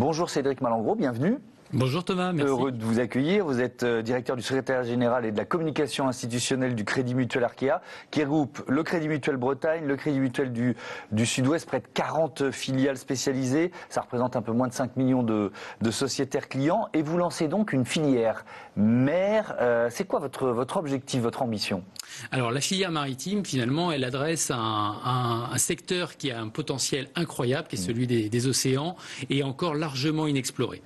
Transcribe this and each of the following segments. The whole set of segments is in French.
Bonjour Cédric Malengro, bienvenue. Bonjour Thomas, merci. Heureux de vous accueillir. Vous êtes directeur du secrétaire général et de la communication institutionnelle du Crédit Mutuel Arkea, qui regroupe le Crédit Mutuel Bretagne, le Crédit Mutuel du Sud-Ouest, près de 40 filiales spécialisées. Ça représente un peu moins de 5 millions de sociétaires clients. Et vous lancez donc une filière mère. C'est quoi votre objectif, votre ambition ? Alors la filière maritime, finalement, elle adresse un secteur qui a un potentiel incroyable, qui est celui des océans, et encore largement inexploré.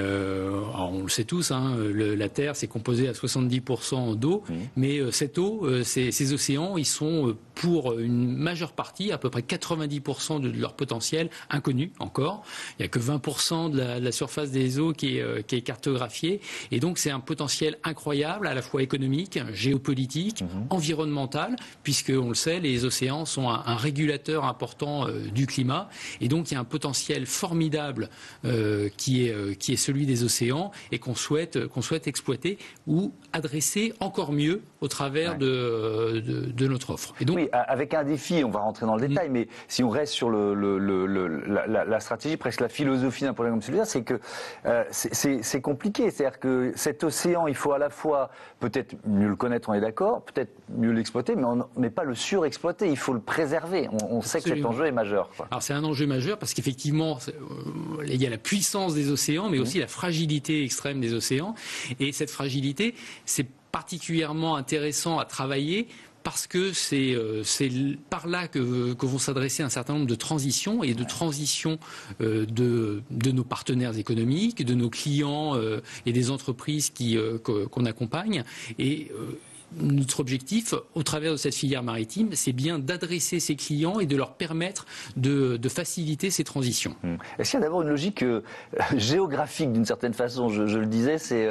Alors on le sait tous, hein, la Terre c'est composé à 70% d'eau, mais cette eau, ces océans, ils sont pour une majeure partie, à peu près 90% de leur potentiel inconnu encore. Il n'y a que 20% de la surface des eaux qui est cartographiée, et donc c'est un potentiel incroyable, à la fois économique, géopolitique, environnemental, puisque on le sait, les océans sont un régulateur important du climat, et donc il y a un potentiel formidable qui est celui des océans et qu'on souhaite exploiter ou adresser encore mieux au travers de notre offre. Et donc, oui, avec un défi, on va rentrer dans le détail, mais si on reste sur la stratégie, presque la philosophie d'un projet comme celui-là, c'est que c'est compliqué. C'est-à-dire que cet océan, il faut à la fois peut-être mieux le connaître, on est d'accord, peut-être mieux l'exploiter, mais pas le surexploiter. Il faut le préserver. On sait que cet enjeu est majeur, quoi. Alors c'est un enjeu majeur parce qu'effectivement, il y a la puissance des océans, mais aussi la fragilité extrême des océans. Et cette fragilité, c'est particulièrement intéressant à travailler parce que c'est par là que vont s'adresser un certain nombre de transitions et de transitions de nos partenaires économiques, de nos clients et des entreprises qu'on accompagne. Et notre objectif, au travers de cette filière maritime, c'est bien d'adresser ces clients et de leur permettre de faciliter ces transitions. Est-ce qu'il y a d'abord une logique géographique d'une certaine façon ? Je le disais, c'est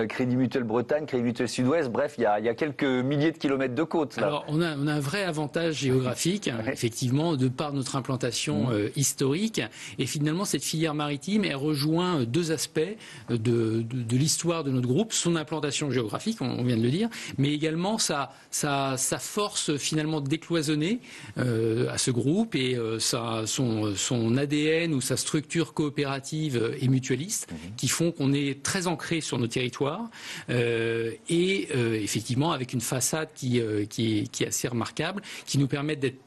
Crédit Mutuel Bretagne, Crédit Mutuel Sud-Ouest, bref, il y a quelques milliers de kilomètres de côte. Là. Alors, on a un vrai avantage géographique, effectivement, de par notre implantation historique. Et finalement, cette filière maritime, elle rejoint deux aspects de l'histoire de notre groupe, son implantation géographique, on vient de le dire, mais également sa force finalement décloisonnée à ce groupe et son ADN ou sa structure coopérative et mutualiste qui font qu'on est très ancré sur nos territoires et effectivement avec une façade qui est assez remarquable, qui nous permet d'être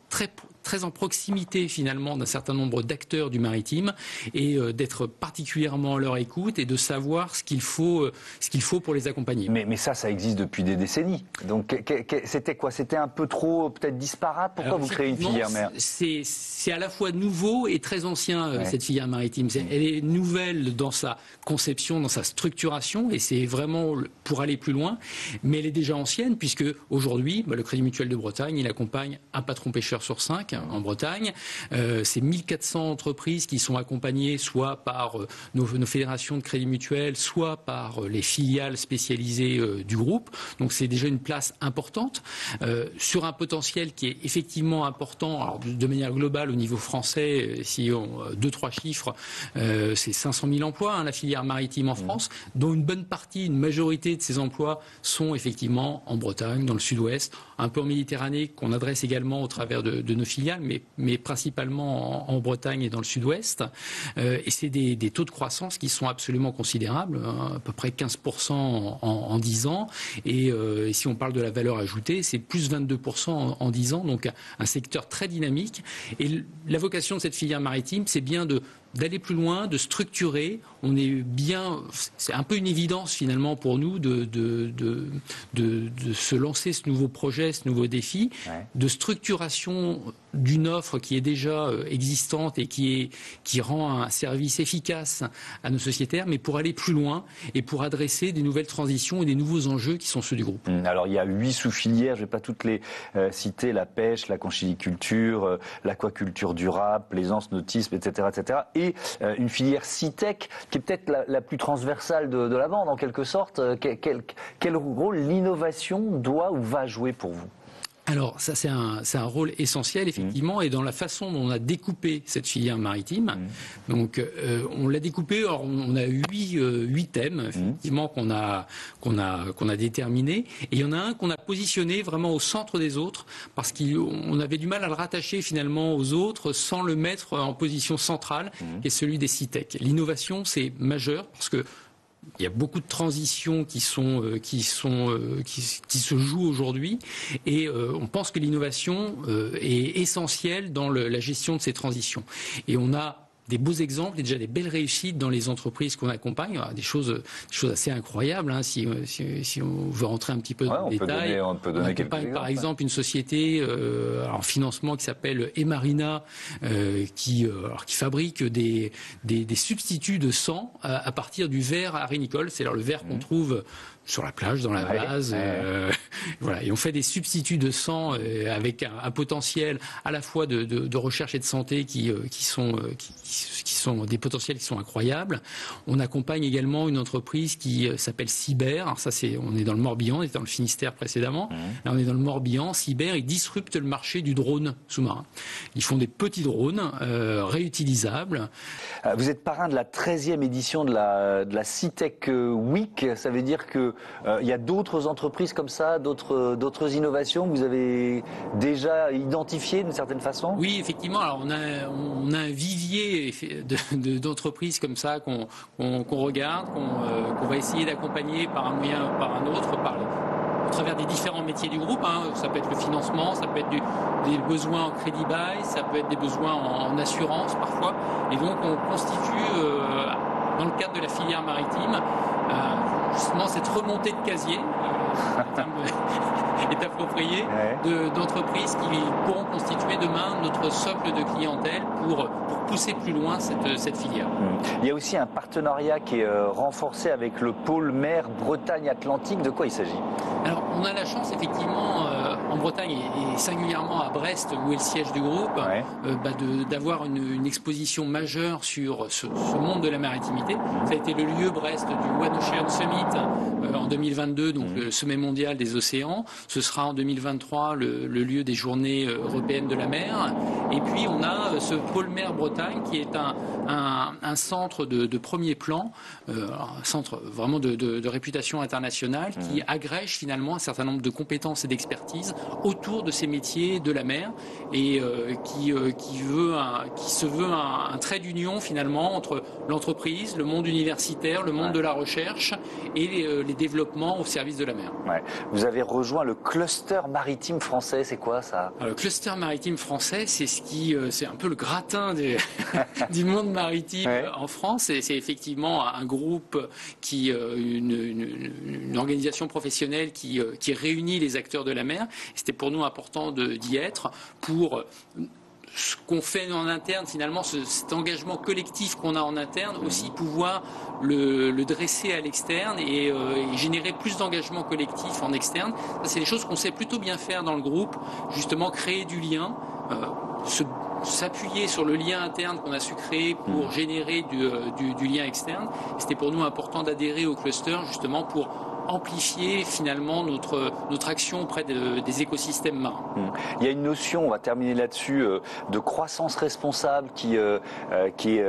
très en proximité finalement d'un certain nombre d'acteurs du maritime et d'être particulièrement à leur écoute et de savoir ce qu'il faut pour les accompagner. Mais ça existe depuis des décennies. Donc c'était quoi ? C'était un peu trop peut-être disparate ? Pourquoi vous créez une filière mère ? C'est à la fois nouveau et très ancien cette filière maritime. Elle est nouvelle dans sa conception, dans sa structuration et c'est vraiment pour aller plus loin. Mais elle est déjà ancienne puisque aujourd'hui, le Crédit Mutuel de Bretagne, il accompagne un patron pêcheur sur 5 en Bretagne. C'est 1400 entreprises qui sont accompagnées soit par nos fédérations de crédit mutuel, soit par les filiales spécialisées du groupe. Donc c'est déjà une place importante sur un potentiel qui est effectivement important. Alors, de manière globale au niveau français, si on 2-3 chiffres, c'est 500 000 emplois, la filière maritime en France, dont une bonne partie, une majorité de ces emplois sont effectivement en Bretagne, dans le Sud-Ouest, un peu en Méditerranée, qu'on adresse également au travers de nos filiales, mais principalement en Bretagne et dans le Sud-Ouest. Et c'est des taux de croissance qui sont absolument considérables, à peu près 15% en 10 ans. Et si on parle de la valeur ajoutée, c'est plus 22% en 10 ans, donc un secteur très dynamique. Et la vocation de cette filière maritime, c'est bien d'aller plus loin, de structurer. On est bien, c'est un peu une évidence finalement pour nous de se lancer ce nouveau projet, ce nouveau défi, de structuration d'une offre qui est déjà existante et qui rend un service efficace à nos sociétaires, mais pour aller plus loin et pour adresser des nouvelles transitions et des nouveaux enjeux qui sont ceux du groupe. Alors il y a 8 sous-filières, je ne vais pas toutes les citer, la pêche, la conchyliculture, l'aquaculture durable, plaisance, nautisme, etc. Et une filière SITech qui est peut-être la plus transversale de la bande en quelque sorte. Quel rôle l'innovation doit ou va jouer pour vous ? Alors ça c'est un rôle essentiel effectivement et dans la façon dont on a découpé cette filière maritime. Donc on l'a découpé, alors on a huit thèmes effectivement qu'on a déterminés et il y en a un qu'on a positionné vraiment au centre des autres parce qu'on avait du mal à le rattacher finalement aux autres sans le mettre en position centrale qui est celui des CITEC. L'innovation c'est majeur parce que il y a beaucoup de transitions qui se jouent aujourd'hui et on pense que l'innovation est essentielle dans la gestion de ces transitions. Et on a des beaux exemples et déjà des belles réussites dans les entreprises qu'on accompagne, des choses assez incroyables. Hein, si on veut rentrer un petit peu dans le détail, on accompagne par exemple une société en financement qui s'appelle Emarina, qui fabrique des substituts de sang à partir du verre arénicole, c'est-à-dire le verre qu'on trouve sur la plage, dans la vase. Voilà. Et on fait des substituts de sang avec un potentiel à la fois de recherche et de santé qui sont des potentiels qui sont incroyables. On accompagne également une entreprise qui s'appelle Cyber. Alors ça, on est dans le Morbihan, on était dans le Finistère précédemment. Là, on est dans le Morbihan. Cyber, ils disruptent le marché du drone sous-marin. Ils font des petits drones réutilisables. Vous êtes parrain de la 13e édition de la CITEC Week. Ça veut dire que il y a d'autres entreprises comme ça, d'autres innovations que vous avez déjà identifiées d'une certaine façon? Oui, effectivement. Alors on a un vivier d'entreprises comme ça qu'on regarde, qu'on va essayer d'accompagner par un moyen ou par un autre, au travers des différents métiers du groupe. Hein. Ça peut être le financement, ça peut être des besoins en crédit bail, ça peut être des besoins en assurance parfois. Et donc on constitue, dans le cadre de la filière maritime, justement cette remontée de casier, est approprié, d'entreprises qui pourront constituer demain notre socle de clientèle pour pousser plus loin cette filière. Il y a aussi un partenariat qui est renforcé avec le pôle mer Bretagne-Atlantique. De quoi il s'agit? Alors, on a la chance, effectivement, en Bretagne et singulièrement à Brest, où est le siège du groupe, d'avoir une exposition majeure sur ce monde de la maritimité. Ça a été le lieu, Brest, du One Ocean Summit en 2022, donc le sommet mondial des océans. Ce sera en 2023 le lieu des journées européennes de la mer. Et puis, on a ce pôle mer Bretagne qui est un centre de premier plan, un centre vraiment de réputation internationale qui agrège finalement un certain nombre de compétences et d'expertise autour de ces métiers de la mer et qui se veut un trait d'union finalement entre l'entreprise, le monde universitaire, le monde de la recherche et les développements au service de la mer. Vous avez rejoint le cluster maritime français, c'est quoi ça? Alors, le cluster maritime français, c'est un peu le gratin du monde maritime en France. C'est effectivement un groupe une organisation professionnelle qui réunit les acteurs de la mer. C'était pour nous important d'y être pour ce qu'on fait en interne, finalement, cet engagement collectif qu'on a en interne, aussi pouvoir le dresser à l'externe et générer plus d'engagement collectif en externe. Ça, c'est des choses qu'on sait plutôt bien faire dans le groupe, justement créer du lien, s'appuyer sur le lien interne qu'on a su créer pour générer du lien externe. C'était pour nous important d'adhérer au cluster, justement, pour amplifier finalement notre action auprès des écosystèmes marins. Il y a une notion, on va terminer là-dessus, de croissance responsable qui est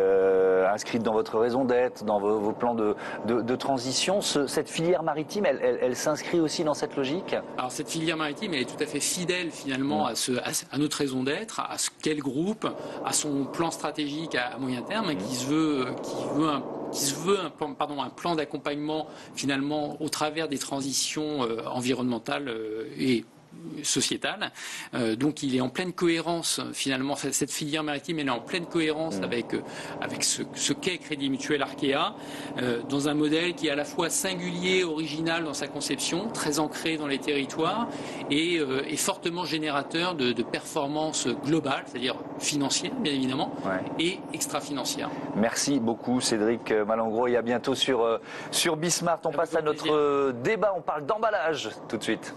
inscrite dans votre raison d'être, dans vos plans de transition. Cette filière maritime, elle s'inscrit aussi dans cette logique? Alors cette filière maritime, elle est tout à fait fidèle finalement à notre raison d'être, à ce qu'est le groupe, à son plan stratégique à moyen terme, qui se veut un plan d'accompagnement finalement au travers des transitions environnementales et sociétale. Donc il est en pleine cohérence finalement, cette filière maritime elle est en pleine cohérence avec ce qu'est Crédit Mutuel Arkea, dans un modèle qui est à la fois singulier, original dans sa conception, très ancré dans les territoires et fortement générateur de performances globales, c'est-à-dire financières bien évidemment, et extra-financières. Merci beaucoup Cédric Malengro et à bientôt sur Bismart. On passe à notre débat, on parle d'emballage tout de suite.